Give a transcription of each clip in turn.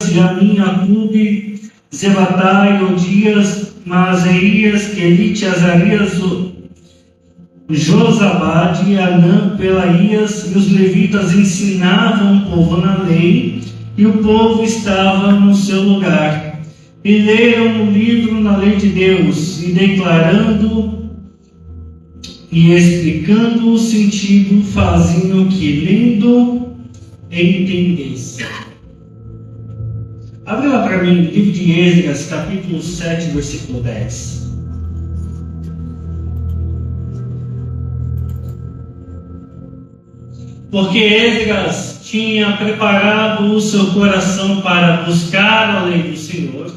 Jamim, Acube, Zebatai, Odias, Maazerias, Quelite, Azarias, Josabade, Anã, Pelaías, e os levitas ensinavam o povo na lei, e o povo estava no seu lugar. E leram o livro na lei de Deus, e declarando e explicando o sentido, faziam que lendo entendesse. Abre lá para mim, livro de Esdras, capítulo 7, versículo 10. Porque Esdras tinha preparado o seu coração para buscar a lei do Senhor,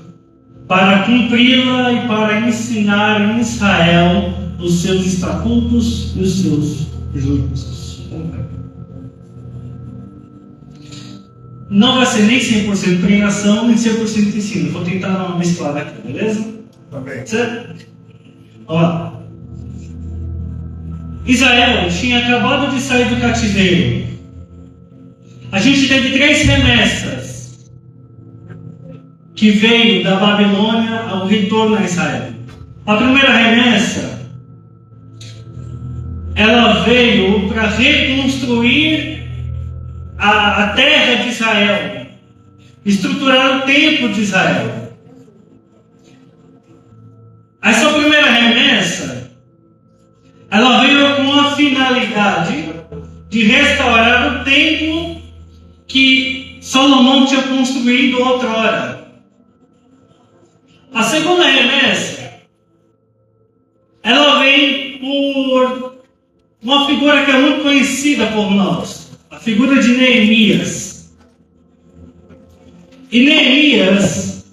para cumpri-la e para ensinar em Israel os seus estatutos e os seus juízos. Não vai ser nem 100% pregação, nem 100% ensino. Vou tentar dar uma mesclada aqui, beleza? Amém. Certo? Ó. Israel tinha acabado de sair do cativeiro. A gente teve 3 remessas que veio da Babilônia ao retorno a Israel. A primeira remessa, ela veio para reconstruir a terra de Israel, estruturar o templo de Israel. Essa primeira remessa, ela veio com a finalidade de restaurar o templo que Salomão tinha construído outrora. A segunda remessa, ela vem por uma figura que é muito conhecida por nós, a figura de Neemias. E Neemias,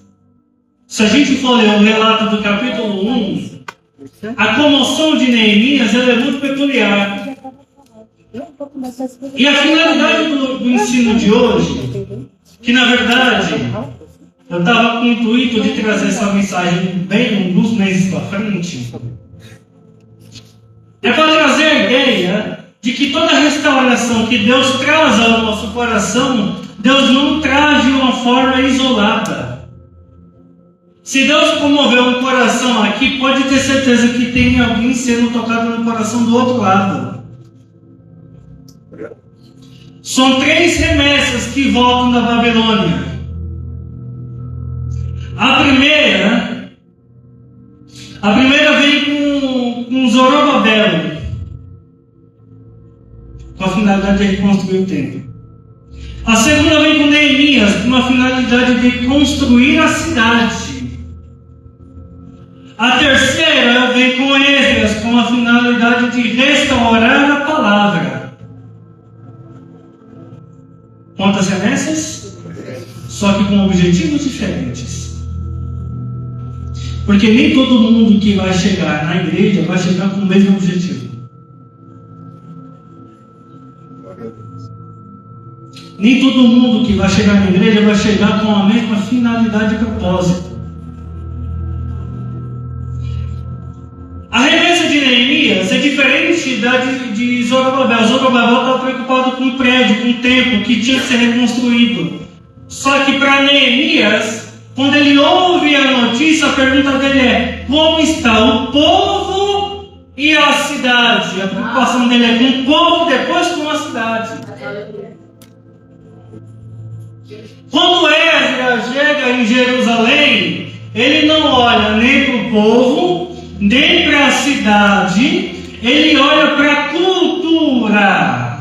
se a gente for ler o relato do capítulo 1, a comoção de Neemias ela é muito peculiar. E a finalidade do ensino de hoje, que na verdade eu estava com o intuito de trazer essa mensagem bem uns meses para frente, é para trazer a ideia de que toda restauração que Deus traz ao nosso coração, Deus não traz de uma forma isolada. Se Deus comoveu um coração aqui, pode ter certeza que tem alguém sendo tocado no coração do outro lado. São 3 remessas que voltam da Babilônia. A primeira vem com Zorobabel, com a finalidade de reconstruir o templo. A segunda vem com Neemias, com a finalidade de construir a cidade. A terceira vem com Esdras, com a finalidade de restaurar a palavra. Quantas remessas? Só que com objetivos diferentes. Porque nem todo mundo que vai chegar na igreja vai chegar com o mesmo objetivo. Nem todo mundo que vai chegar na igreja vai chegar com a mesma finalidade e propósito. A remessa de Neemias é diferente da de Zorobabel. Zorobabel estava preocupado com o prédio, com o templo que tinha que ser reconstruído. Só que para Neemias, quando ele ouve a notícia, a pergunta dele é: como está o povo e a cidade? A preocupação dele é com o povo, depois com a cidade. Quando Esdras chega em Jerusalém, ele não olha nem para o povo, nem para a cidade, ele olha para a cultura.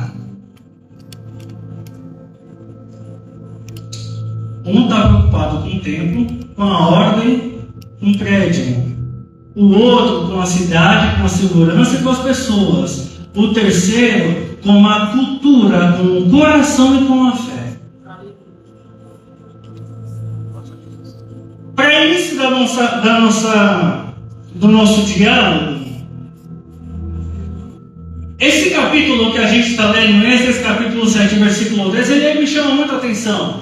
Um está preocupado com o templo, com a ordem, com o prédio. O outro com a cidade, com a segurança e com as pessoas. O terceiro com a cultura, com o coração e com a fé. Para início do nosso diálogo, esse capítulo que a gente está lendo, esse capítulo 7, versículo 10, ele me chama muita atenção.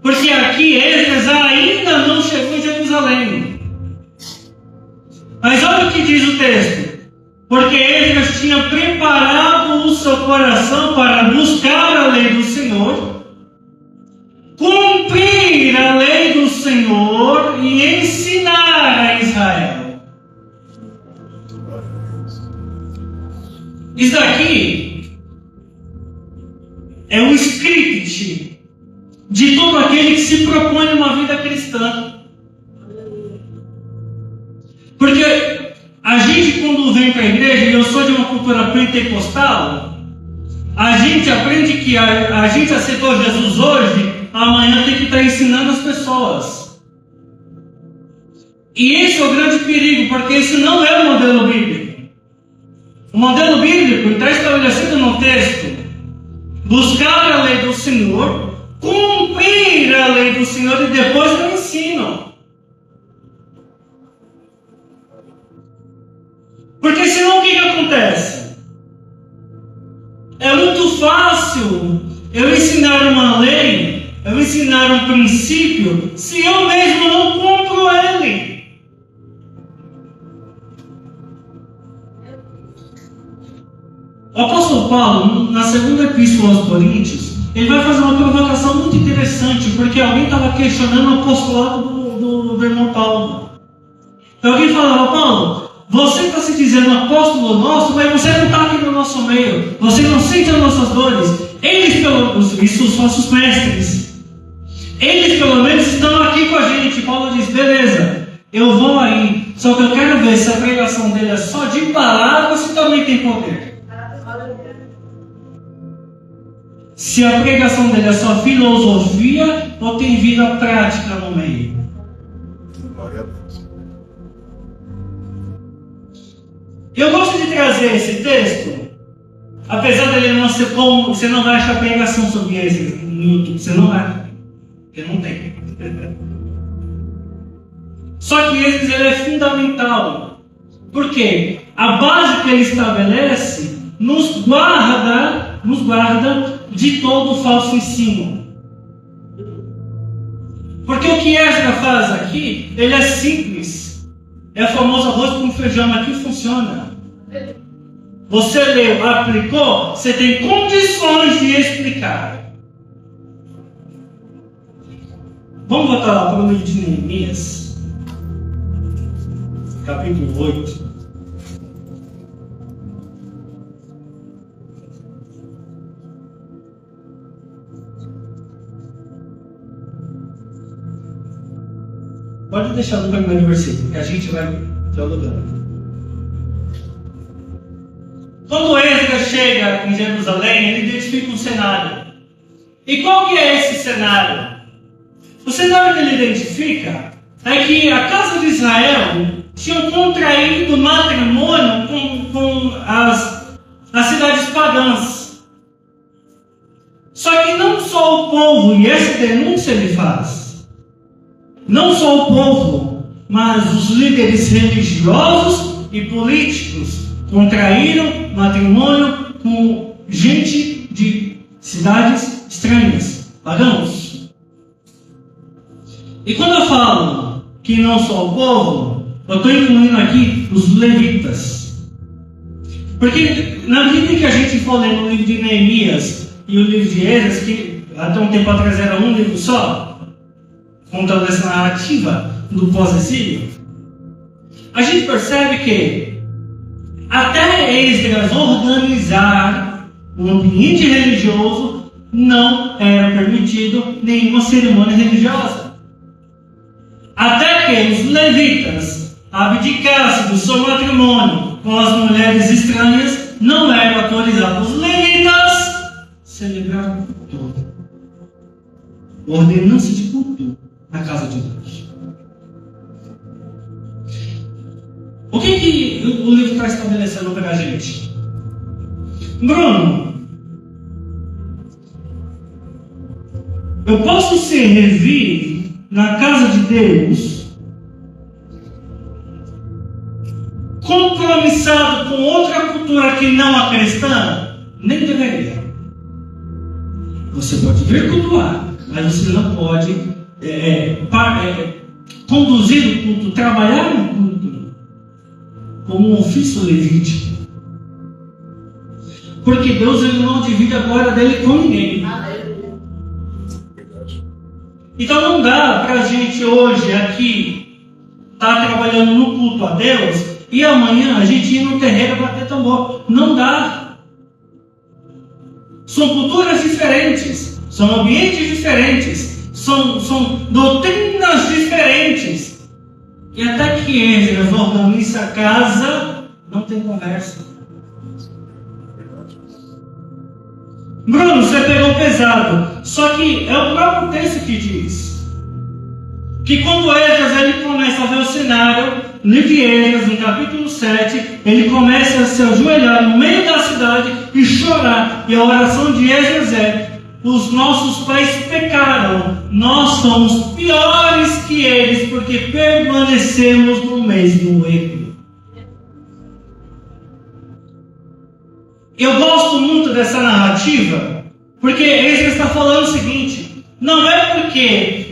Porque aqui Esdras ainda não chegou em Jerusalém. Mas olha o que diz o texto. Porque Esdras tinha preparado o seu coração para buscar a lei do Senhor, cumprir a Isso daqui é um script de todo aquele que se propõe uma vida cristã. Porque a gente, quando vem para a igreja, e eu sou de uma cultura pentecostal, a gente aprende que a gente aceitou Jesus hoje, amanhã tem que estar ensinando as pessoas. E esse é o grande perigo, porque esse não é o modelo bíblico. O modelo bíblico está estabelecido no texto: buscar a lei do Senhor, cumprir a lei do Senhor e depois eu ensino. Porque senão o que acontece? É muito fácil eu ensinar uma lei, eu ensinar um princípio, se eu mesmo não cumpro ele. O apóstolo Paulo, na segunda epístola aos Coríntios, ele vai fazer uma provocação muito interessante, porque alguém estava questionando o apostolado do irmão Paulo. Então alguém falava: Paulo, você está se dizendo apóstolo nosso, mas você não está aqui no nosso meio, você não sente as nossas dores. Isso os nossos mestres, eles pelo menos estão aqui com a gente. Paulo diz: beleza, eu vou aí, só que eu quero ver se a pregação dele é só de palavra ou se também tem poder. Se a pregação dele é só filosofia ou tem vida prática no meio. Eu gosto de trazer esse texto, apesar dele não ser como, você não vai achar pregação sobre esse no YouTube, você não vai, porque não tem. Só que esse ele é fundamental, porque a base que ele estabelece nos guarda de todo falso ensino. Porque o que Esdras faz aqui, ele é simples. É o famoso arroz com feijão, aqui funciona. Você leu, aplicou, você tem condições de explicar. Vamos voltar lá para o livro de Neemias, capítulo 8. Pode deixar no primeiro versículo, que a gente vai dialogando. Quando Esdras chega em Jerusalém, ele identifica um cenário. E qual que é esse cenário? O cenário que ele identifica é que a casa de Israel tinha contraído matrimônio com as cidades pagãs. Só que não só o povo, e essa denúncia ele faz, não só o povo, mas os líderes religiosos e políticos contraíram matrimônio com gente de cidades estranhas, pagãos. E quando eu falo que não só o povo, eu estou incluindo aqui os levitas. Porque na medida que a gente for lendo o livro de Neemias e o livro de Esdras, que até um tempo atrás era um livro só, contando essa narrativa do pós-exílio, a gente percebe que até Esdras organizar um ambiente religioso não era permitido nenhuma cerimônia religiosa. Até que os levitas abdicassem do seu matrimônio com as mulheres estranhas, não eram autorizados os levitas a celebrar culto. Ordenança de culto na casa de Deus. O que o livro está estabelecendo para a gente? Bruno, eu posso servir na casa de Deus compromissado com outra cultura que não a cristã? Nem deveria. Você pode vir cultuar, mas você não pode conduzir o culto, trabalhar no culto como um ofício levítico. Porque Deus ele não divide a glória dele com ninguém. Então não dá para a gente hoje aqui estar trabalhando no culto a Deus e amanhã a gente ir no terreiro bater tambor. Não dá. São culturas diferentes, são ambientes diferentes, são doutrinas diferentes. E até que Esdras organiza a casa, não tem conversa. Bruno, você pegou pesado. Só que é o próprio texto que diz que quando Esdras ele começa a ver o cenário, livro de Esdras, no capítulo 7, ele começa a se ajoelhar no meio da cidade e chorar. E a oração de Esdras é: os nossos pais pecaram, nós somos piores que eles, porque permanecemos no mesmo erro. Eu gosto muito dessa narrativa, porque Esdras está falando o seguinte: não é porque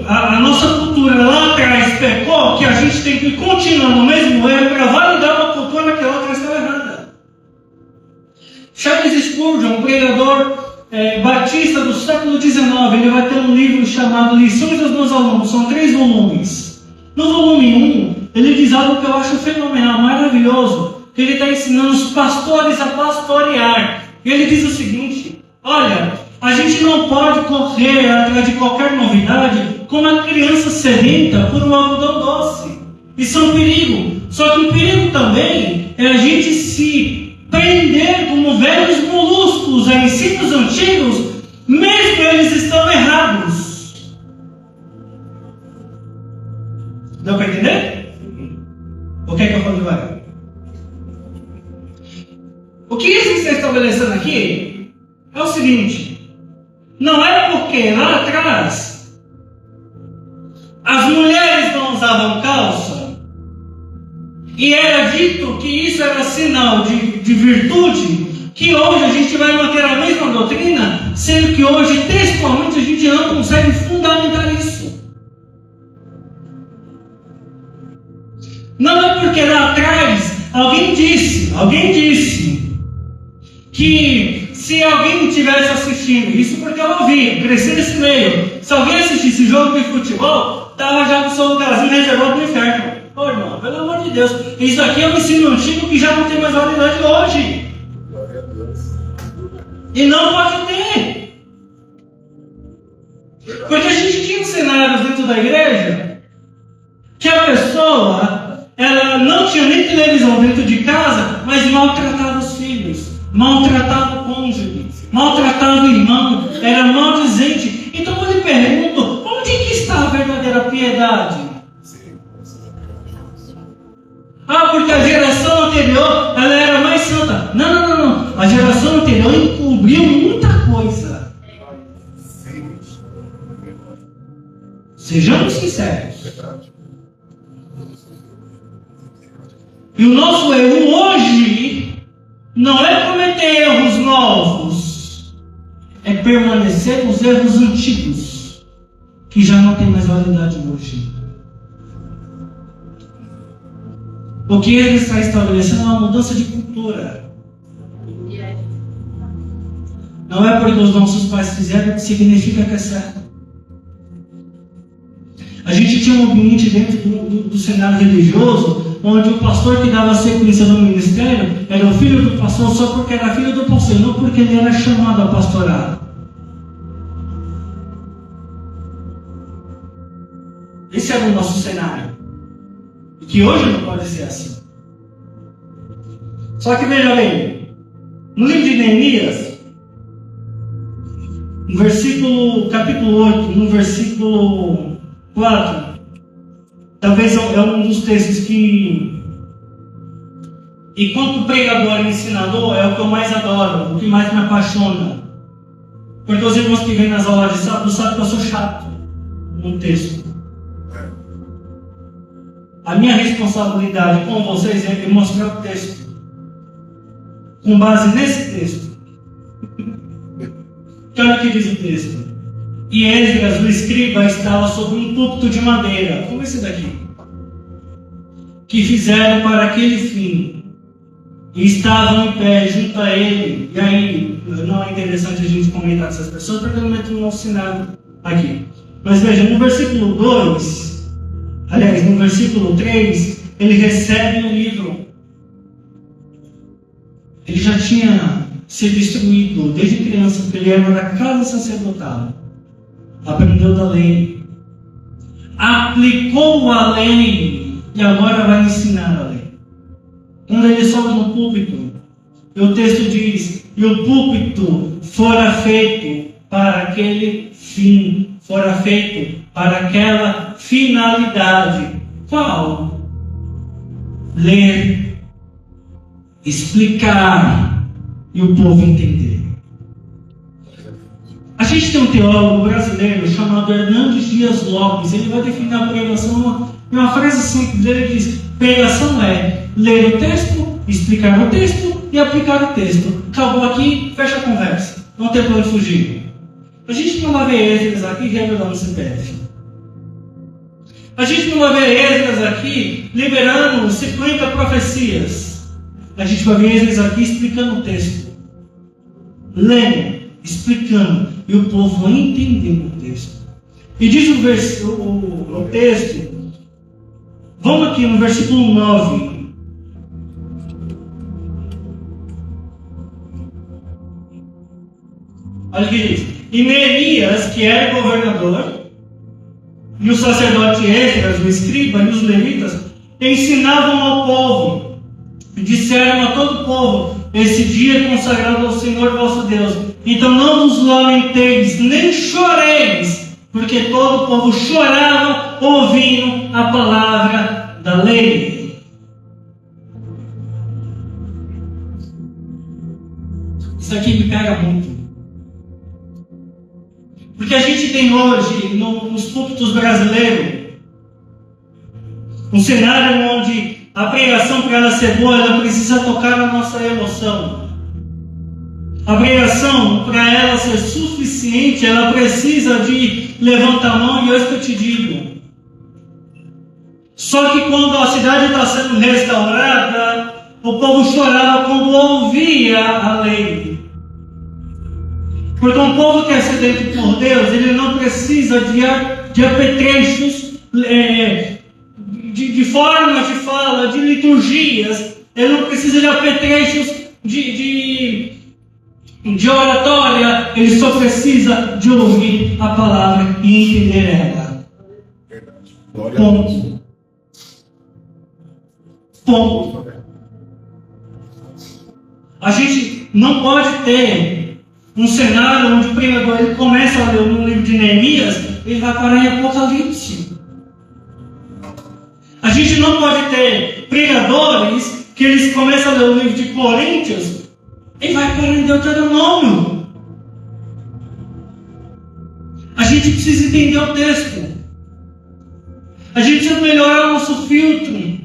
a nossa cultura lá atrás pecou que a gente tem que continuar no mesmo erro para validar uma cultura que lá atrás estava errada. Charles Spurgeon, um pregador batista do século XIX, ele vai ter um livro chamado Lições dos Meus Alunos, são 3 volumes. No volume 1, ele diz algo que eu acho fenomenal, maravilhoso, que ele está ensinando os pastores a pastorear. E ele diz o seguinte: olha, a gente não pode correr atrás de qualquer novidade como a criança sedenta por um algodão doce. Isso é um perigo. Só que o perigo também é a gente se prender como velhos moluscos a ensinos antigos, mesmo eles estão errados. Deu para entender? O que é que eu falo agora? O que isso está estabelecendo aqui é o seguinte: não é porque lá atrás as mulheres não usavam calça e era dito que isso era sinal de virtude, que hoje a gente vai manter a mesma doutrina, sendo que hoje textualmente a gente não consegue fundamentar isso. Não é porque lá atrás alguém disse que se alguém estivesse assistindo, isso porque eu ouvi, cresci nesse meio, se alguém assistisse jogo de futebol, estava já no seu lugarzinho reservado no inferno. Ô irmão, pelo amor de Deus, isso aqui é um ensino antigo que já não tem mais validade hoje. E não pode ter. Porque a gente tinha cenários dentro da igreja que a pessoa, ela não tinha nem televisão dentro de casa, mas maltratava os filhos, maltratava o cônjuge, maltratava o irmão, era maldizente. Então eu lhe pergunto: onde que está a verdadeira piedade? Ah, porque a geração anterior ela era mais santa. Não. A geração anterior encobriu muita coisa. Sejamos sinceros. E o nosso erro hoje não é cometer erros novos, é permanecer nos erros antigos, que já não tem mais validade hoje. O que ele está estabelecendo é uma mudança de cultura. Não é porque os nossos pais fizeram que significa que é certo. A gente tinha um ambiente dentro do cenário religioso, onde o pastor que dava sequência no ministério era o filho do pastor só porque era filho do pastor, não porque ele era chamado a pastorar. Esse era o nosso cenário. E que hoje não pode ser assim. Só que veja bem, no livro de Neemias, no versículo, capítulo 8, no versículo 4, talvez é um dos textos que, enquanto pregador e ensinador, é o que eu mais adoro, o que mais me apaixona. Porque os irmãos que vêm nas aulas de sábado sabem que eu sou chato no texto. A minha responsabilidade com vocês é mostrar o texto, com base nesse texto. Olha o que diz o texto: e Esdras, o escriba, estava sobre um púlpito de madeira, como esse daqui, que fizeram para aquele fim, e estavam em pé junto a ele. E aí, não é interessante a gente comentar essas pessoas, porque eu não entro no sinal aqui. Mas veja, no versículo 2, aliás, no versículo 3, ele recebe um livro. Ele já tinha ser destruído desde criança, porque ele era da casa sacerdotal. Aprendeu da lei, aplicou a lei e agora vai ensinar a lei. Quando ele sobe no púlpito, e o texto diz: e o púlpito fora feito para aquele fim, fora feito para aquela finalidade. Qual? Ler, explicar e o povo entender. A gente tem um teólogo brasileiro chamado Hernandes Dias Lopes. Ele vai definir a pregação em uma frase simples. Ele diz: pregação é ler o texto, explicar o texto e aplicar o texto. Acabou aqui, fecha a conversa. Não tem para onde fugir. A gente não vai ver Esdras aqui revelando o CPF. A gente não vai ver Esdras aqui liberando 50 profecias. A gente vai ver Esdras aqui explicando o texto. Lendo, explicando, e o povo entendendo o texto. E diz o texto, vamos aqui no versículo 9. Olha o que diz: e Neemias, que era governador, e o sacerdote Esdras, o escriba, e os levitas ensinavam ao povo, e disseram a todo o povo: esse dia é consagrado ao Senhor vosso Deus, então não vos lamenteis, nem choreis, porque todo o povo chorava ouvindo a palavra da lei. Isso aqui me pega muito. Porque a gente tem hoje, nos púlpitos brasileiros, um cenário onde a pregação, para ela ser boa, ela precisa tocar na nossa emoção. A pregação, para ela ser suficiente, ela precisa de levantar a mão, e é isso que eu te digo. Só que quando a cidade está sendo restaurada, o povo chorava quando ouvia a lei. Porque um povo que é sedento por Deus, ele não precisa de apetrechos, de formas de fala, de liturgias. Ele não precisa de apetrechos de oratória. Ele só precisa de ouvir a palavra e entender ela. Ponto. Ponto. A gente não pode ter um cenário onde o pregador ele começa a ler no livro de Neemias, ele vai parar em Apocalipse. A gente não pode ter pregadores que eles começam a ler o livro de Coríntios, ele vai parar em Deuteronômio. A gente precisa entender o texto. A gente precisa melhorar o nosso filtro.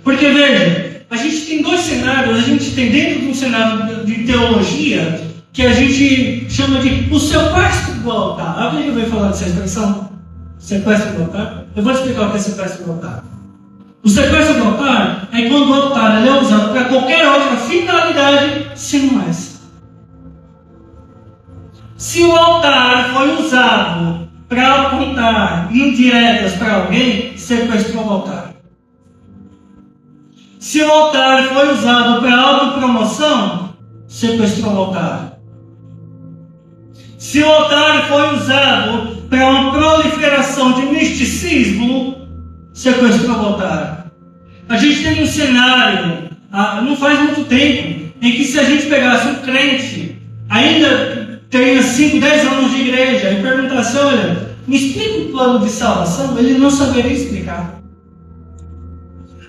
Porque veja, a gente tem dois cenários. A gente tem dentro de um cenário de teologia que a gente chama de o sequestro do altar. Alguém já veio falar dessa expressão? Sequestro do altar? Eu vou explicar o que é sequestro do altar. O sequestro do altar é quando o altar é usado para qualquer outra finalidade senão essa. Se o altar foi usado para apontar indiretas para alguém, sequestrou o altar. Se o altar foi usado para autopromoção, sequestrou o altar. Se o altar foi usado para uma proliferação de misticismo, sequestrou o altar. A gente tem um cenário, não faz muito tempo, em que se a gente pegasse um crente, ainda tenha 5, 10 anos de igreja, e perguntasse: olha, me explica o plano de salvação, ele não saberia explicar.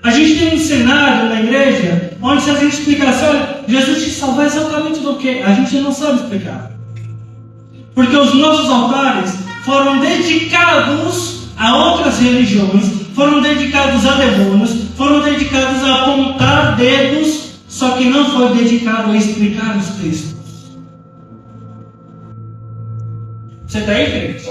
A gente tem um cenário na igreja onde, se a gente explicasse: olha, Jesus te salvou exatamente do quê? A gente não sabe explicar. Porque os nossos altares foram dedicados a outras religiões, foram dedicados a demônios, foram dedicados a apontar dedos, só que não foi dedicado a explicar os textos. Você está aí, gente?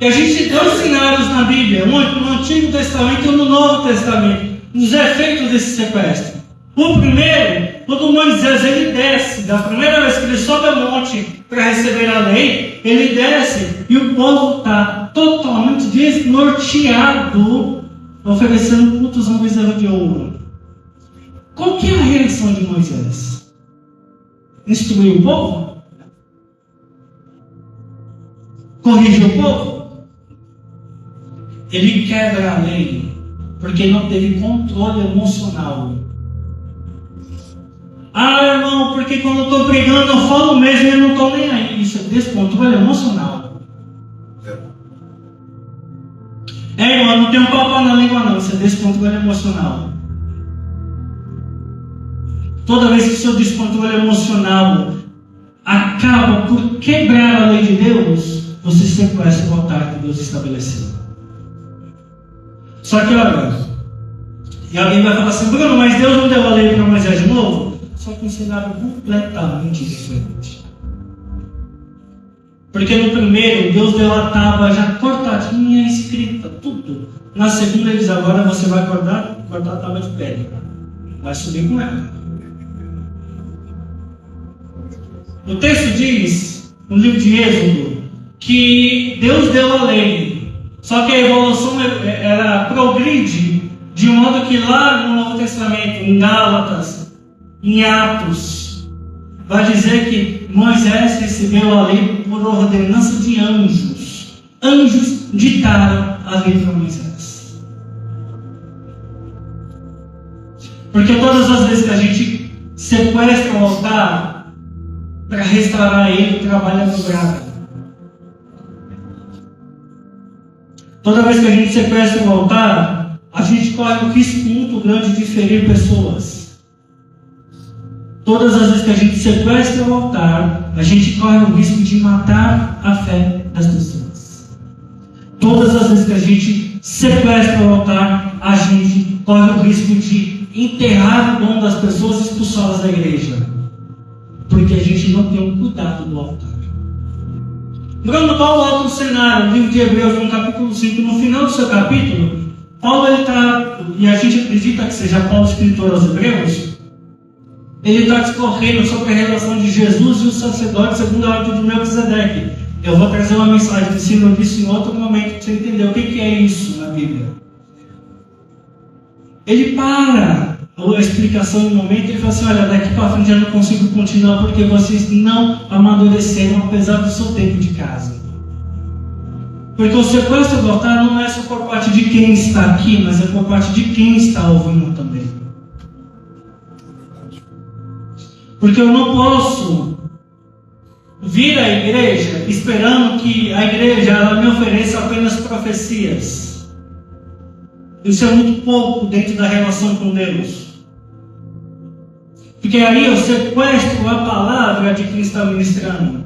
E a gente tem dois cenários na Bíblia, um no Antigo Testamento e um no Novo Testamento, os efeitos desse sequestro. O primeiro, quando Moisés ele desce, da primeira vez que ele sobe ao monte para receber a lei, ele desce e o povo está totalmente desnorteado, oferecendo cultos a um bezerro de ouro. Qual que é a reação de Moisés? Instruir o povo? Corrigir o povo? Ele quebra a lei porque não teve controle emocional. Ah, irmão, porque quando eu estou pregando eu falo mesmo e eu não estou nem aí. Isso é descontrole emocional. Irmão, eu não tenho papo na língua não. Isso é descontrole emocional. Toda vez que o seu descontrole emocional acaba por quebrar a lei de Deus, você sequestra o altar que Deus estabeleceu. Só que olha, e alguém vai falar assim: Bruno, mas Deus não deu a lei para Moisés de novo? Só que um cenário completamente diferente. Porque no primeiro, Deus deu a tábua já cortadinha, escrita, tudo. Na segunda, ele diz: agora você vai cortar a tábua de pedra. Vai subir com ela. O texto diz, no livro de Êxodo, que Deus deu a lei. Só que a evolução ela progride de modo que lá no Novo Testamento, em Gálatas, em Atos, vai dizer que Moisés recebeu a lei por ordenança de anjos. Anjos ditaram a lei para Moisés. Porque todas as vezes que a gente sequestra o altar para restaurar ele, trabalha dobrado. Toda vez que a gente sequestra o altar, a gente corre um risco muito grande de ferir pessoas. Todas as vezes que a gente sequestra o altar, a gente corre o risco de matar a fé das pessoas. Todas as vezes que a gente sequestra o altar, a gente corre o risco de enterrar o dom das pessoas e expulsá-las da igreja. Porque a gente não tem um cuidado do altar. Bruno, qual o outro cenário? No livro de Hebreus, no capítulo 5, no final do seu capítulo, Paulo está, e a gente acredita que seja Paulo escritor aos Hebreus, ele está discorrendo sobre a relação de Jesus e o sacerdote segundo a ordem de Melquisedeque. Eu vou trazer uma mensagem de ensino disso em outro momento para você entender o que é isso na Bíblia. Ele para a explicação em um momento e ele fala assim: olha, daqui para frente eu não consigo continuar porque vocês não amadureceram apesar do seu tempo de casa. Porque o sequestro do altar não é só por parte de quem está aqui, mas é por parte de quem está ouvindo também. Porque eu não posso vir à igreja esperando que a igreja ela me ofereça apenas profecias. Isso é muito pouco dentro da relação com Deus. Porque aí eu sequestro a palavra de quem está ministrando.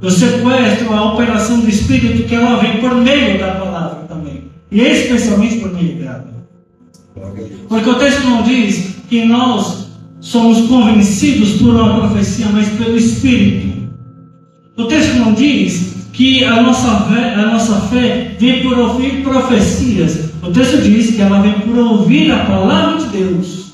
Eu sequestro a operação do Espírito, que ela vem por meio da palavra também. E especialmente por meio dela. Porque o texto não diz que nós somos convencidos por uma profecia, mas pelo Espírito. O texto não diz que a nossa fé vem por ouvir profecias. O texto diz que ela vem por ouvir a palavra de Deus.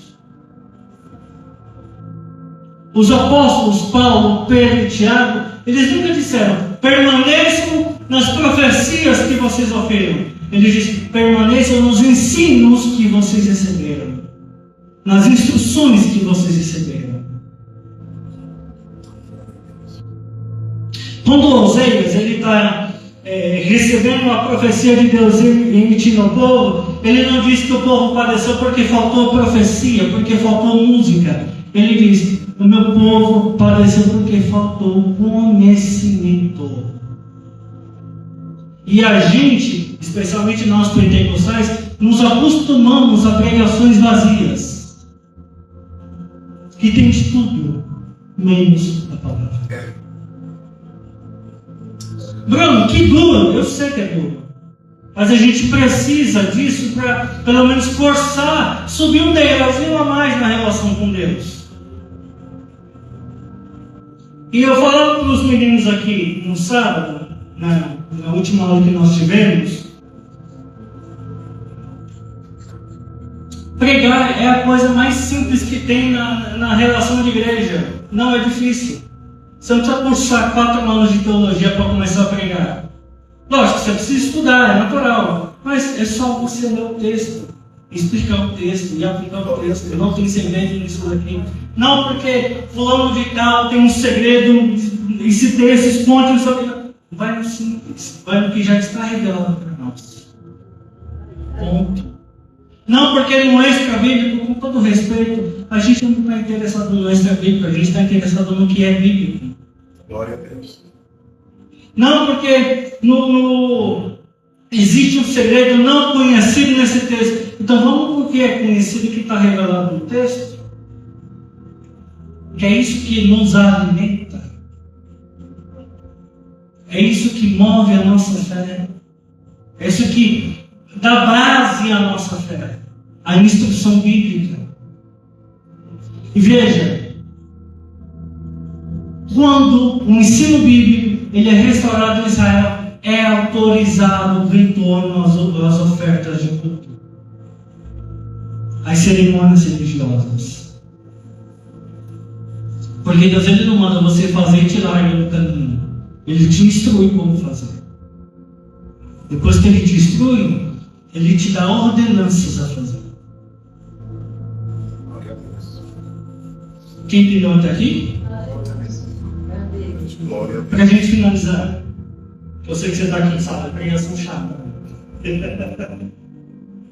Os apóstolos Paulo, Pedro e Tiago, eles nunca disseram: permaneçam nas profecias que vocês ouviram. Eles dizem: permaneçam nos ensinos que vocês receberam, nas instruções que vocês receberam. Quando Oséias está recebendo uma profecia de Deus e emitindo ao povo, ele não diz que o povo padeceu porque faltou profecia, porque faltou música. Ele diz: o meu povo padeceu porque faltou conhecimento. E a gente, especialmente nós pentecostais, nos acostumamos a pregações vazias, que tem de tudo, menos a palavra. Bruno, que duro, eu sei que é duro. Mas a gente precisa disso para, pelo menos, forçar, subir um degrauzinho a mais na relação com Deus. E eu falava para os meninos aqui no sábado, na última aula que nós tivemos, pregar é a coisa mais simples que tem na relação de igreja. Não é difícil. Você não precisa cursar 4 anos de teologia para começar a pregar. Lógico, você precisa estudar, é natural. Mas é só você ler o texto. explicar o texto e aplicar o texto. Não tem segredo nisso daqui. Não porque fulano de tal tem um segredo, esse texto esconde isso aqui. Vai no simples, vai no que já está revelado para nós. Ponto. Não porque no extra bíblico, com todo respeito, a gente não está interessado no extra bíblico, a gente está interessado no que é bíblico. Glória a Deus. Não porque existe um segredo não conhecido nesse texto. Então vamos porque é conhecido que está revelado no texto. Que é isso que nos alimenta. É isso que move a nossa fé. É isso que dá base à nossa fé. A instrução bíblica. E veja, quando o ensino bíblico ele é restaurado em Israel, é autorizado o retorno às ofertas de culto, às cerimônias religiosas. Porque Deus ele não manda você fazer e te larga no caminho. Ele te instrui como fazer. Depois que ele te instrui, ele te dá ordenanças a fazer. Quem entendeu até aqui? Para a gente finalizar. Eu sei que você está cansado, a pregação chata.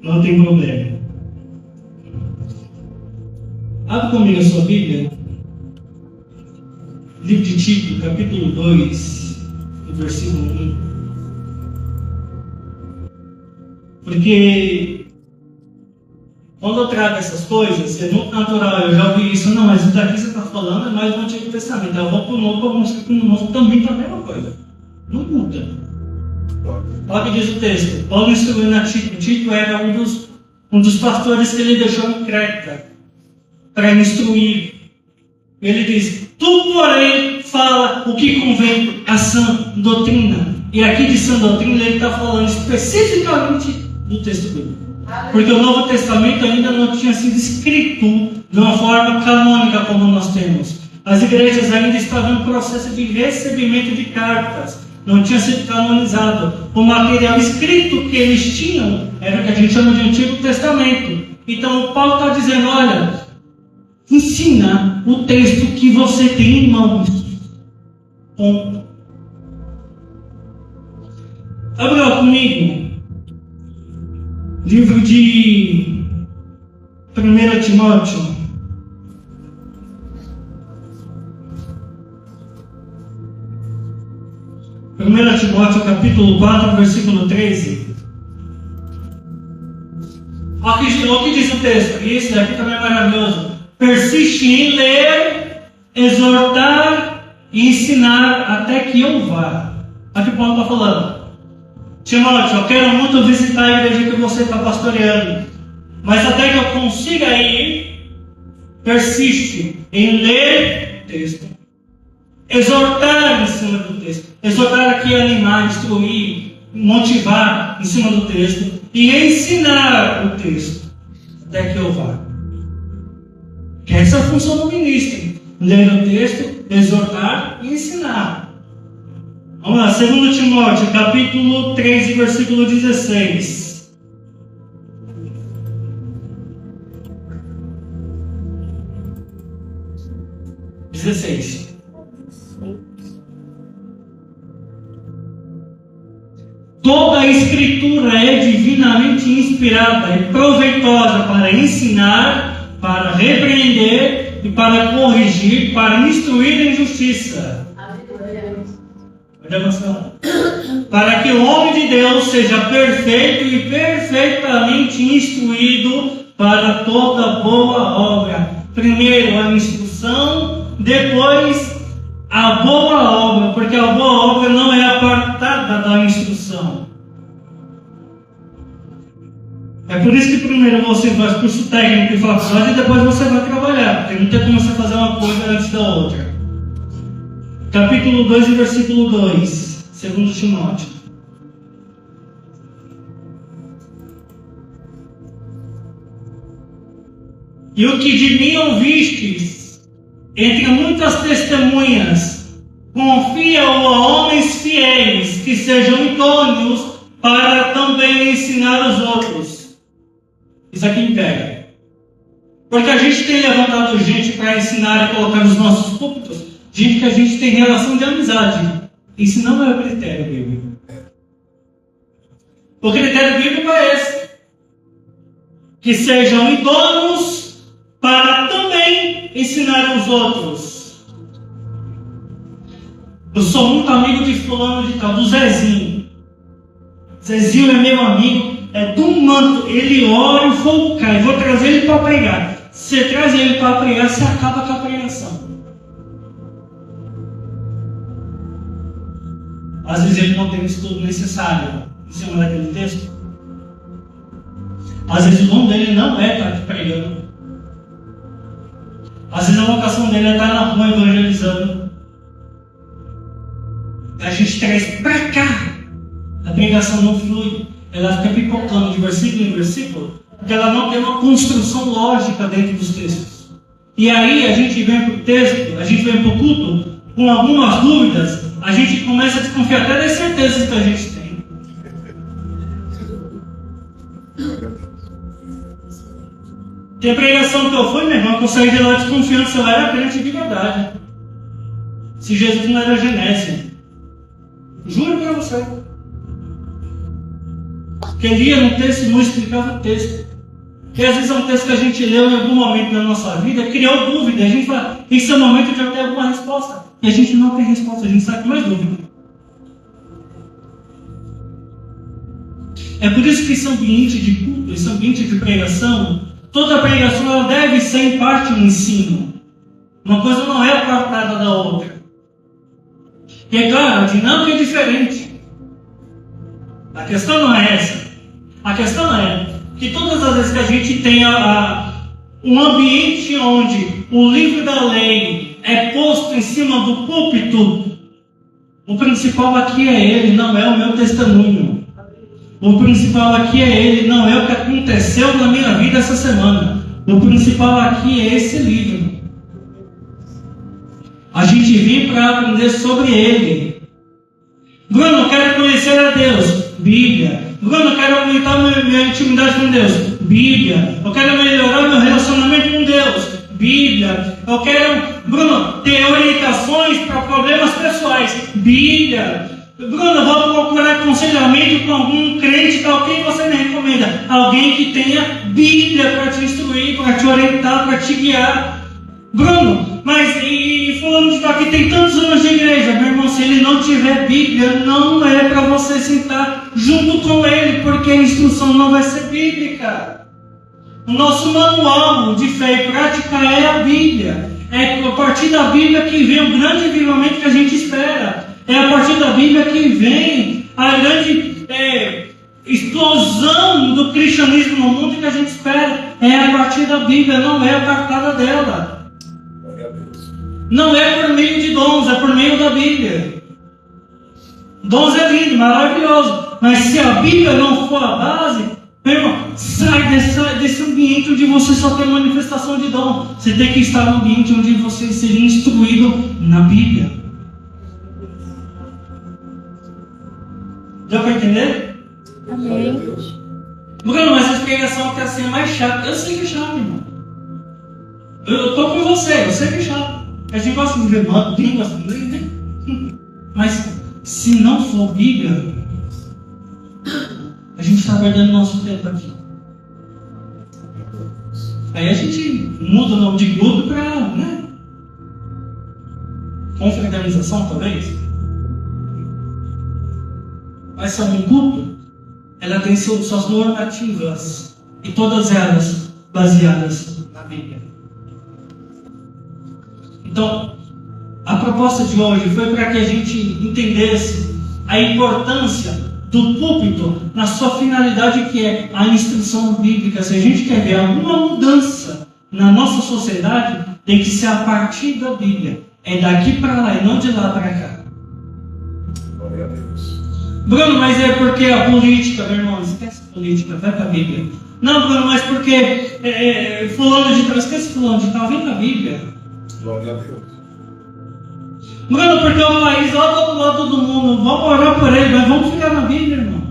Não tem problema. Abre comigo a sua Bíblia. Livro de Tito, capítulo 2, versículo 1. Porque quando eu trago essas coisas, é muito natural, eu já ouvi isso, não, mas o daqui você está falando é mais do Antigo Testamento. Eu vou para o Novo, para mostrar que no Novo também está a mesma coisa. Não muda. Olha o que diz o texto. Paulo instruiu a Tito. Tito era um dos pastores que ele deixou em Creta para instruir. Ele diz: tu, porém, fala o que convém à sã doutrina. E aqui de sã doutrina ele está falando especificamente do texto bíblico. Porque o Novo Testamento ainda não tinha sido escrito de uma forma canônica como nós temos. As igrejas ainda estavam em processo de recebimento de cartas. Não tinha sido canonizado. O material escrito que eles tinham era o que a gente chama de Antigo Testamento. Então Paulo está dizendo: olha, ensina o texto que você tem em mãos. Ponto. Abra comigo. Livro de 1 Timóteo. Timóteo capítulo 4, versículo 13. Olha o que diz o texto. Isso daqui também é maravilhoso. Persiste em ler, exortar e ensinar até que eu vá. Aqui Paulo está falando: Timóteo, eu quero muito visitar a igreja que você está pastoreando, mas até que eu consiga ir, persiste em ler o texto, exortar em cima do texto. Exortar aqui é animar, instruir, motivar em cima do texto e ensinar o texto até que eu vá. Que essa é a função do ministro: ler o texto, exortar e ensinar. Vamos lá, 2 Timóteo, capítulo 3, versículo 16. Toda a Escritura é divinamente inspirada e proveitosa para ensinar, para repreender e para corrigir, para instruir em justiça. Para que o homem de Deus seja perfeito e perfeitamente instruído para toda boa obra. Primeiro a instrução, depois a boa obra, porque a boa obra não é apartada da instrução. É por isso que primeiro você faz curso técnico e faculdade e depois você vai trabalhar, porque não tem como você fazer uma coisa antes da outra. Capítulo 2, versículo 2, 2 Timóteo. E o que de mim ouvistes, entre muitas testemunhas, confia-o a homens fiéis, que sejam idôneos para também ensinar os outros. Isso aqui me pega. Porque a gente tem levantado gente para ensinar e colocar nos nossos púlpitos, gente que a gente tem relação de amizade. Isso não é o critério bíblico. O critério bíblico é esse: que sejam idôneos para também ensinar os outros. Eu sou muito amigo de fulano de tal, do Zezinho. Zezinho é meu amigo, é do manto. Ele ora e vou cair, vou trazer ele para pregar. Você traz ele para pregar, você acaba com a pregação. Às vezes ele não tem o estudo necessário em cima daquele texto. Às vezes o dom dele não é estar pregando. Às vezes a vocação dele é estar na rua evangelizando. A gente traz para cá. A pregação não flui. Ela fica pipocando de versículo em versículo, porque ela não tem uma construção lógica dentro dos textos. E aí a gente vem para o texto, a gente vem para o culto com algumas dúvidas, a gente começa a desconfiar até das certezas que a gente tem. Tem pregação que eu fui, meu irmão, que eu saí de lá desconfiando se eu era crente de verdade. Se Jesus não era genésio. Juro para você. Porque lia no texto e não explicava o texto. E às vezes é um texto que a gente leu em algum momento da nossa vida, criou dúvida. A gente fala, esse é o momento de eu ter alguma resposta. E a gente não tem resposta, a gente está com mais dúvida. É por isso que esse ambiente de culto, esse ambiente de pregação, toda pregação ela deve ser em parte um ensino. Uma coisa não é apartada da outra. E é claro, a dinâmica é diferente. A questão não é essa. A questão é que todas as vezes que a gente tem um ambiente onde o livro da lei é posto em cima do púlpito, o principal aqui é ele, não é o meu testemunho. O principal aqui é ele, não é o que aconteceu na minha vida essa semana. O principal aqui é esse livro. A gente vem para aprender sobre ele. Bruno, eu quero conhecer a Deus. Bíblia. Bruno, eu quero aumentar minha intimidade com Deus. Bíblia. Eu quero melhorar meu relacionamento com Deus. Bíblia. Eu quero, Bruno, ter orientações para problemas pessoais. Bíblia. Bruno, eu vou procurar aconselhamento com algum crente, tal. Quem você me recomenda? Alguém que tenha Bíblia para te instruir, para te orientar, para te guiar. Bruno, mas e fulano de tal que tem tantos anos de igreja, meu irmão, se ele não tiver Bíblia, não é para você sentar junto com ele, porque a instrução não vai ser bíblica. O nosso manual de fé e prática é a Bíblia. É a partir da Bíblia que vem o grande avivamento que a gente espera. É a partir da Bíblia que vem a grande explosão do cristianismo no mundo que a gente espera. É a partir da Bíblia, não é apartada dela. Não é por meio de dons, é por meio da Bíblia. Dons é lindo, maravilhoso. Mas se a Bíblia não for a base, meu irmão, sai desse ambiente onde você só tem manifestação de dom. Você tem que estar no ambiente onde você seria instruído na Bíblia. Deu para entender? Amém. Bruno, mas essa pregação quer ser mais chata. Eu sei que é chato, irmão. Eu estou com você, eu sei que é chato. A gente gosta de ver língua assim, né? Mas se não for Bíblia, a gente está perdendo nosso tempo aqui. Aí a gente muda o nome de grupo para, né? Confraternização, talvez. Mas se é um culto, ela tem suas normativas, e todas elas baseadas na Bíblia. Então, a proposta de hoje foi para que a gente entendesse a importância do púlpito na sua finalidade, que é a instrução bíblica. Se a gente quer ver alguma mudança na nossa sociedade, tem que ser a partir da Bíblia. É daqui para lá e não de lá para cá. Glória a Deus. Bruno, mas é porque a política, meu irmão, esquece a política, vai para a Bíblia. Não, Bruno, mas porque fulano de tal, esquece fulano de tal, vem para a Bíblia. Glória a Deus. Bruno, porque o país lá do outro lado do mundo, vamos orar por ele, mas vamos ficar na Bíblia, irmão.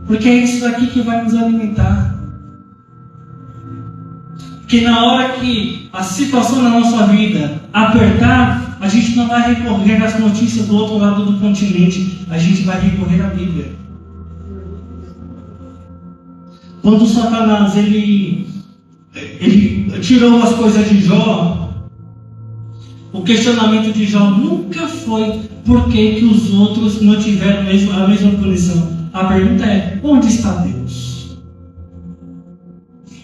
Porque é isso daqui que vai nos alimentar. Que na hora que a situação na nossa vida apertar, a gente não vai recorrer às notícias do outro lado do continente, a gente vai recorrer à Bíblia. Quando Satanás ele tirou as coisas de Jó, o questionamento de Jó nunca foi por que os outros não tiveram a mesma punição. A pergunta é: onde está Deus?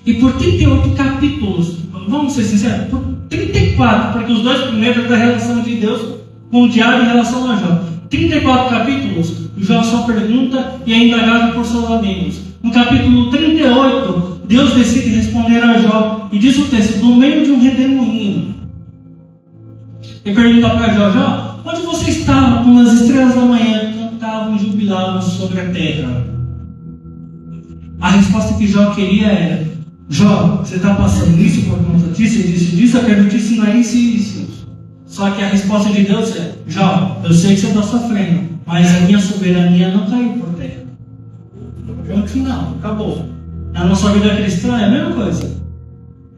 E por 38 capítulos, vamos ser sinceros, por 34, porque os 2 primeiros é da relação de Deus com o diabo em relação a Jó. 34 capítulos, Jó só pergunta e é indagado por seus amigos. No capítulo 38, Deus decide responder a Jó e diz o texto: do meio de um redemoinho. E pergunta para Jó: Jó, onde você estava quando as estrelas da manhã cantavam e jubilavam sobre a terra? A resposta que Jó queria era: Jó, você está passando isso por conta disso, eu quero te ensinar isso. Só que a resposta de Deus é: Jó, eu sei que você está sofrendo, mas a minha soberania não caiu por terra. Ponto final, acabou. Na nossa vida cristã é a mesma coisa.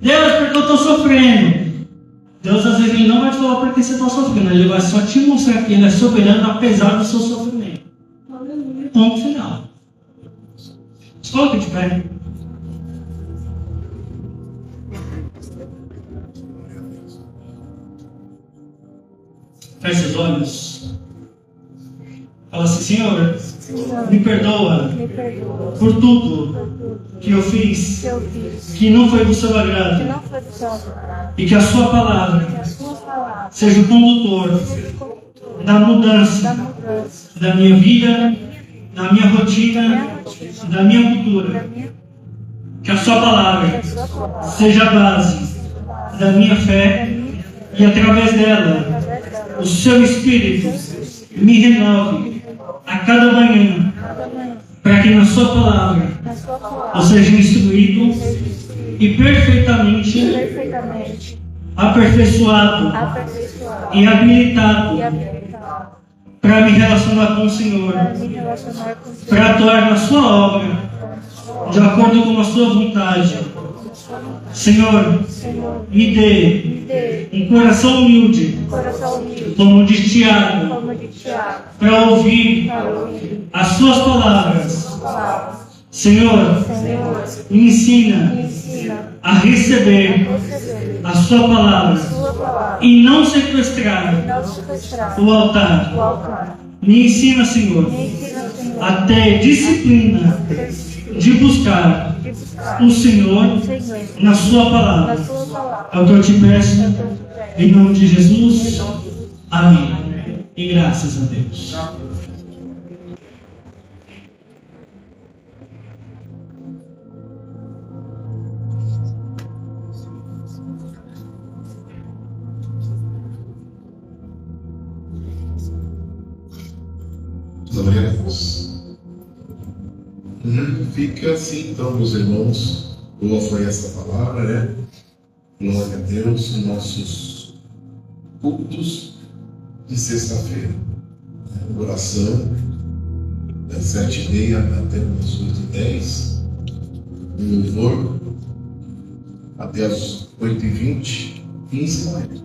Deus, porque eu estou sofrendo? Deus às vezes ele não vai te falar porque você está sofrendo, ele vai só te mostrar que ele é soberano apesar do seu sofrimento. Ponto final. Coloque de pé. Feche os olhos. Fala assim: Senhor, me perdoa por tudo que eu fiz, que não foi do seu agrado, e que a sua palavra seja o condutor da mudança da minha vida, da minha rotina, da minha cultura. Que a sua palavra seja a base da minha fé e através dela o seu Espírito me renove a cada manhã, para que na sua palavra eu seja instruído e perfeitamente aperfeiçoado e habilitado para me relacionar com o Senhor, para atuar na sua obra de acordo com a sua vontade. Senhor, me dê um coração humilde, como o de Tiago, para ouvir as suas palavras. Senhor, me ensina a receber a sua palavra e não sequestrar o altar. Me ensina, Senhor, a ter disciplina de buscar o Senhor na sua palavra. É o que eu te peço, em nome de Jesus. Amém. E graças a Deus. Glória a Deus. Fica assim então, meus irmãos. Boa foi essa palavra, né? Glória a Deus. Nossos cultos de sexta-feira. Oração das 7h30 até as 8h10. Louvor até as 8h20. 15 minutos.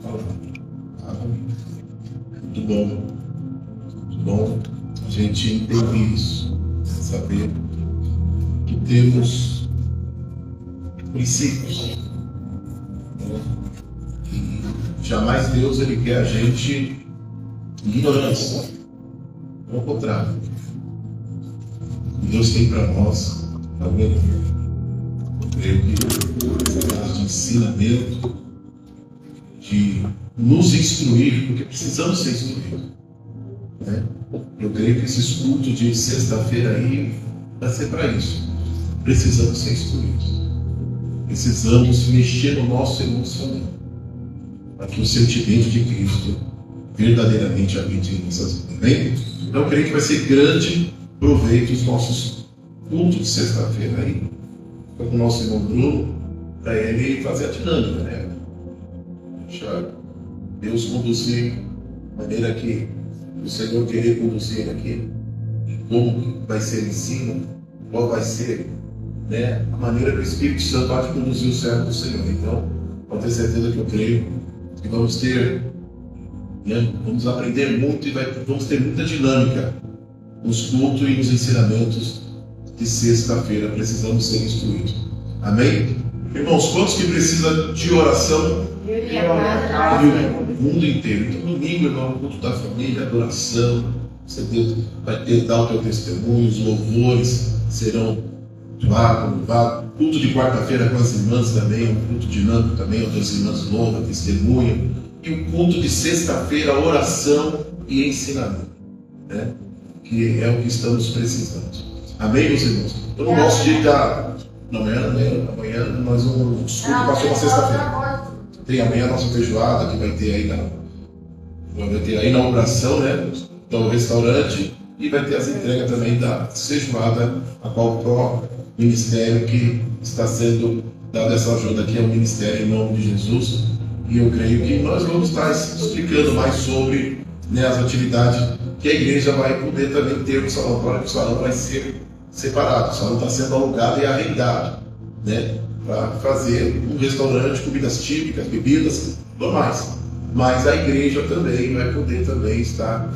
Muito bom. Muito bom a gente entender isso. Saber que temos princípios. E jamais Deus ele quer a gente ignorância. Ao contrário. Deus tem para nós, também, eu creio que de ensinamento, de nos instruir, porque precisamos ser instruídos. Né? Eu creio que esses cultos de sexta-feira aí vai ser para isso. Precisamos ser instruídos. Precisamos mexer no nosso emocional, para que o sentimento de Cristo verdadeiramente habite em nossas vidas. Bem? Então eu creio que vai ser grande proveito os nossos cultos de sexta-feira aí. Com o nosso irmão Bruno, para ele fazer a dinâmica, né? Deixar Deus conduzir de maneira que o Senhor querer conduzir aqui, como vai ser o ensino, qual vai ser, né, a maneira que o Espírito Santo vai conduzir o servo do Senhor. Então, pode ter certeza que eu creio que vamos ter, né, vamos aprender muito e vamos ter muita dinâmica nos cultos e nos ensinamentos de sexta-feira. Precisamos ser instruídos. Amém? Irmãos, quantos que precisam de oração? O mundo inteiro. Então, domingo, irmão, culto da família, adoração. Você vai ter dar o teu testemunho, os louvores serão louvado. Culto de quarta-feira com as irmãs também, um culto dinâmico também, onde as irmãs louvam, testemunham. E o culto de sexta-feira, oração e ensinamento, né? Que é o que estamos precisando. Amém, meus irmãos? Eu não gosto de dar. Amanhã nós vamos. Desculpa, passou para sexta-feira. Tem amanhã a nossa feijoada que vai ter aí na inauguração, né? Do restaurante, e vai ter as entregas também da feijoada, a qual o Pro Ministério que está sendo dado essa ajuda aqui é o Ministério em nome de Jesus. E eu creio que nós vamos estar explicando mais sobre, né, as atividades que a igreja vai poder também ter no salão. Agora que o salão vai ser separado, o salão está sendo alugado e arrendado, né, para fazer um restaurante, comidas típicas, bebidas normais. Mas a igreja também vai poder também estar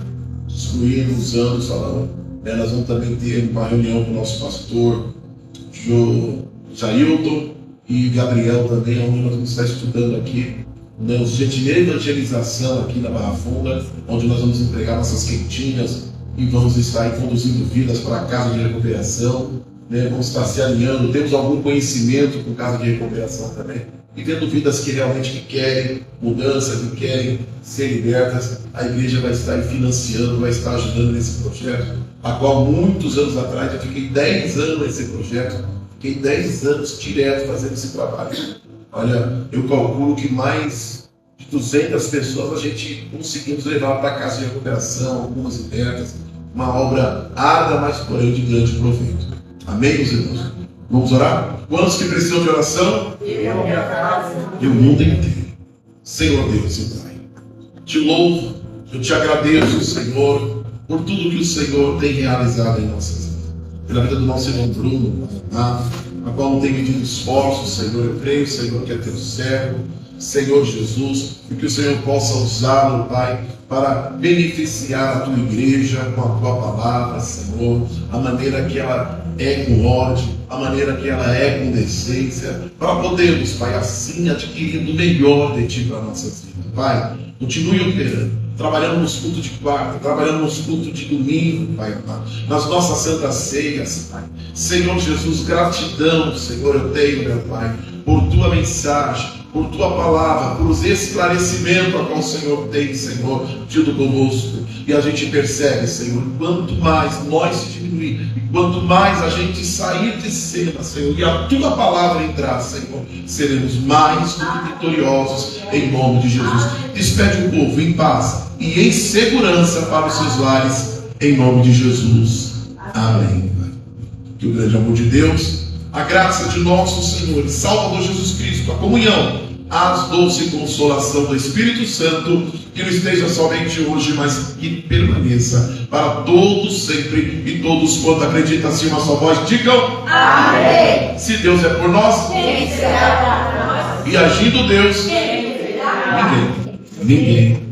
distribuindo, usando o salão. Né? Nós vamos também ter uma reunião com o nosso pastor Jailton e Gabriel também, onde nós vamos estar estudando aqui, né, os dias de evangelização aqui na Barra Funda, onde nós vamos entregar nossas quentinhas e vamos estar aí conduzindo vidas para a casa de recuperação, né? Vamos estar se alinhando, temos algum conhecimento com casa de recuperação também, e vendo vidas que realmente querem mudança, que querem ser libertas. A igreja vai estar financiando, vai estar ajudando nesse projeto, a qual muitos anos atrás, eu fiquei 10 anos nesse projeto, fiquei 10 anos direto fazendo esse trabalho. Olha, eu calculo que mais de 200 pessoas a gente conseguimos levar para a casa de recuperação, algumas libertas, uma obra árdua, mas porém de grande proveito. Amém, meus irmãos? Vamos orar? Quantos que precisam de oração? E o mundo inteiro. Senhor Deus e Pai, te louvo, eu te agradeço, Senhor, por tudo que o Senhor tem realizado em nossas vidas. Pela vida do nosso irmão Bruno, a qual não tem medido esforços, Senhor. Eu creio, Senhor, que é teu servo, Senhor Jesus, e que o Senhor possa usá-lo, Pai, para beneficiar a tua igreja com a tua palavra, Senhor, a maneira que ela é com ódio, a maneira que ela é com decência, para podermos, Pai, assim adquirir o melhor de ti para nossas vidas. Pai, continue operando, trabalhando nos cultos de quarta, trabalhando nos cultos de domingo, Pai, nas nossas santas ceias, Pai. Senhor Jesus, gratidão, Senhor, eu tenho, meu Pai, por tua mensagem, por tua palavra, por os esclarecimentos a qual o Senhor tem, Senhor, tido conosco. E a gente percebe, Senhor, quanto mais nós diminuir, e quanto mais a gente sair de cena, Senhor, e a tua palavra entrar, Senhor, seremos mais do que vitoriosos em nome de Jesus. Despede o povo em paz e em segurança para os seus lares, em nome de Jesus. Amém. Que o grande amor de Deus, a graça de nosso Senhor e Salvador Jesus Cristo, a comunhão, a doce consolação do Espírito Santo, que não esteja somente hoje, mas que permaneça para todos sempre, e todos quanto acreditam assim uma só voz, digam amém. Se Deus é por nós, quem será por nós? E agindo Deus, ninguém.